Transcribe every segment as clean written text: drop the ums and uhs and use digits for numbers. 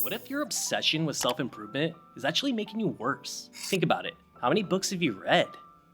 What if your obsession with self-improvement is actually making you worse? Think about it. How many books have you read?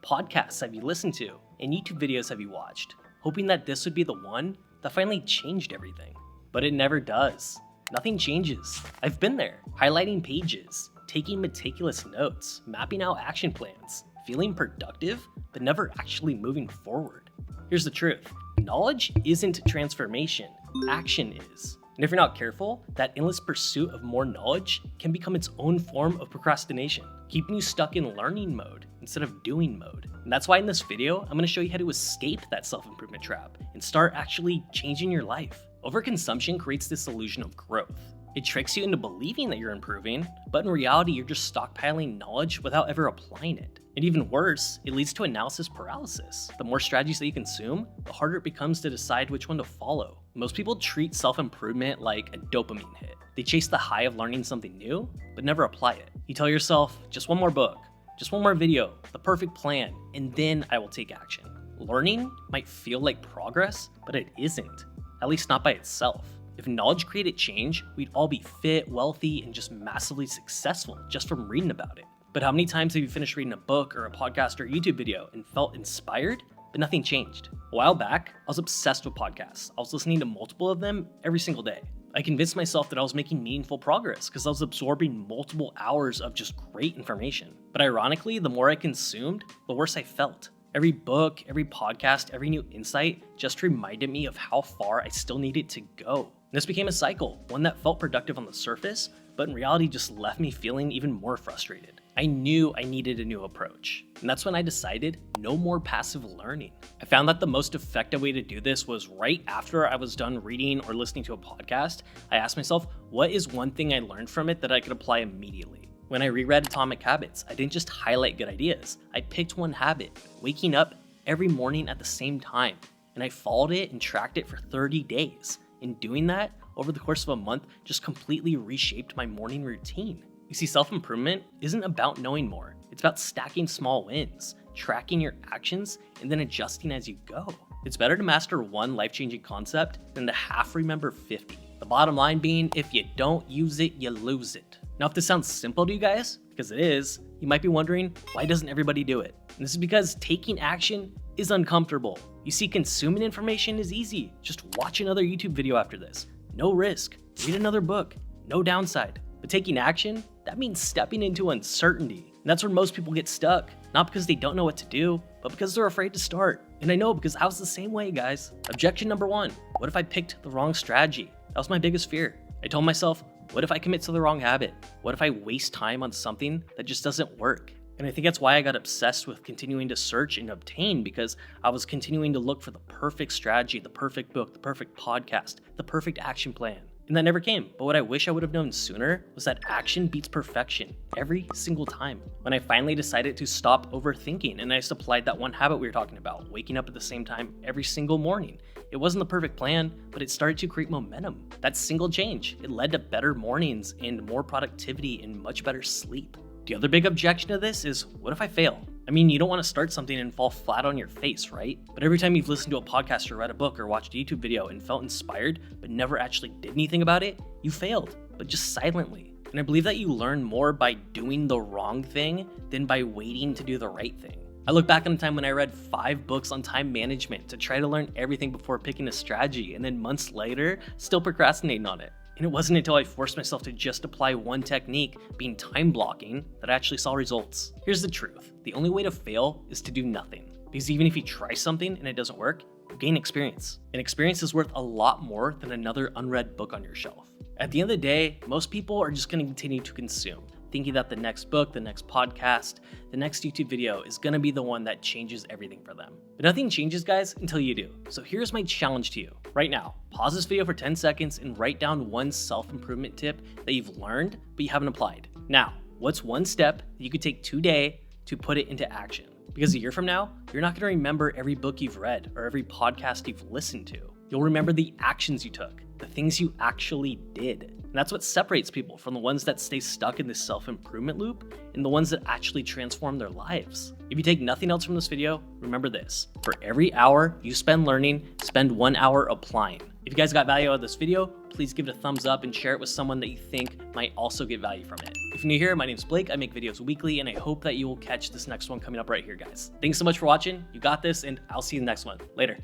Podcasts have you listened to? And YouTube videos have you watched? Hoping that this would be the one that finally changed everything. But it never does. Nothing changes. I've been there, highlighting pages, taking meticulous notes, mapping out action plans, feeling productive, but never actually moving forward. Here's the truth. Knowledge isn't transformation. Action is. And if you're not careful, that endless pursuit of more knowledge can become its own form of procrastination, keeping you stuck in learning mode instead of doing mode. And that's why in this video, I'm going to show you how to escape that self-improvement trap and start actually changing your life. Overconsumption creates this illusion of growth. It tricks you into believing that you're improving, but in reality, you're just stockpiling knowledge without ever applying it. And even worse, it leads to analysis paralysis. The more strategies that you consume, the harder it becomes to decide which one to follow. Most people treat self-improvement like a dopamine hit. They chase the high of learning something new, but never apply it. You tell yourself, just one more book, just one more video, the perfect plan, and then I will take action. Learning might feel like progress, but it isn't, at least not by itself. If knowledge created change, we'd all be fit, wealthy, and just massively successful just from reading about it. But how many times have you finished reading a book or a podcast or a YouTube video and felt inspired, but nothing changed? A while back, I was obsessed with podcasts. I was listening to multiple of them every single day. I convinced myself that I was making meaningful progress because I was absorbing multiple hours of just great information. But ironically, the more I consumed, the worse I felt. Every book, every podcast, every new insight just reminded me of how far I still needed to go. This became a cycle, one that felt productive on the surface, but in reality just left me feeling even more frustrated. I knew I needed a new approach, and that's when I decided no more passive learning. I found that the most effective way to do this was right after I was done reading or listening to a podcast. I asked myself, what is one thing I learned from it that I could apply immediately? When I reread Atomic Habits, I didn't just highlight good ideas. I picked one habit, waking up every morning at the same time, and I followed it and tracked it for 30 days. In doing that, over the course of a month, just completely reshaped my morning routine. You see, self-improvement isn't about knowing more. It's about stacking small wins, tracking your actions, and then adjusting as you go. It's better to master one life-changing concept than to half remember 50. The bottom line being, if you don't use it, you lose it. Now, if this sounds simple to you guys, because it is, you might be wondering, why doesn't everybody do it? And this is because taking action is uncomfortable. You see, consuming information is easy. Just watch another YouTube video after this. No risk. Read another book. No downside. But taking action, that means stepping into uncertainty. And that's where most people get stuck. Not because they don't know what to do, but because they're afraid to start. And I know, because I was the same way, guys. Objection number one, what if I picked the wrong strategy? That was my biggest fear. I told myself, what if I commit to the wrong habit? What if I waste time on something that just doesn't work? And I think that's why I got obsessed with continuing to search and obtain, because I was continuing to look for the perfect strategy, the perfect book, the perfect podcast, the perfect action plan. And that never came. But what I wish I would have known sooner was that action beats perfection every single time. When I finally decided to stop overthinking and I just applied that one habit we were talking about, waking up at the same time every single morning. It wasn't the perfect plan, but it started to create momentum. That single change, it led to better mornings and more productivity and much better sleep. The other big objection to this is, what if I fail? I mean, you don't want to start something and fall flat on your face, right? But every time you've listened to a podcast or read a book or watched a YouTube video and felt inspired, but never actually did anything about it, you failed, but just silently. And I believe that you learn more by doing the wrong thing than by waiting to do the right thing. I look back on a time when I read 5 books on time management to try to learn everything before picking a strategy, and then months later, still procrastinating on it. And it wasn't until I forced myself to just apply one technique, being time blocking, that I actually saw results. Here's the truth. The only way to fail is to do nothing. Because even if you try something and it doesn't work, you gain experience. And experience is worth a lot more than another unread book on your shelf. At the end of the day, most people are just going to continue to consume, thinking that the next book, the next podcast, the next YouTube video is going to be the one that changes everything for them. But nothing changes, guys, until you do. So here's my challenge to you. Right now, pause this video for 10 seconds and write down one self-improvement tip that you've learned but you haven't applied. Now, what's one step that you could take today to put it into action? Because a year from now, you're not going to remember every book you've read or every podcast you've listened to. You'll remember the actions you took, the things you actually did. And that's what separates people from the ones that stay stuck in this self-improvement loop and the ones that actually transform their lives. If you take nothing else from this video, remember this. For every hour you spend learning, spend 1 hour applying. If you guys got value out of this video, please give it a thumbs up and share it with someone that you think might also get value from it. If you're new here, my name's Blake. I make videos weekly, and I hope that you will catch this next one coming up right here, guys. Thanks so much for watching. You got this, and I'll see you in the next one. Later.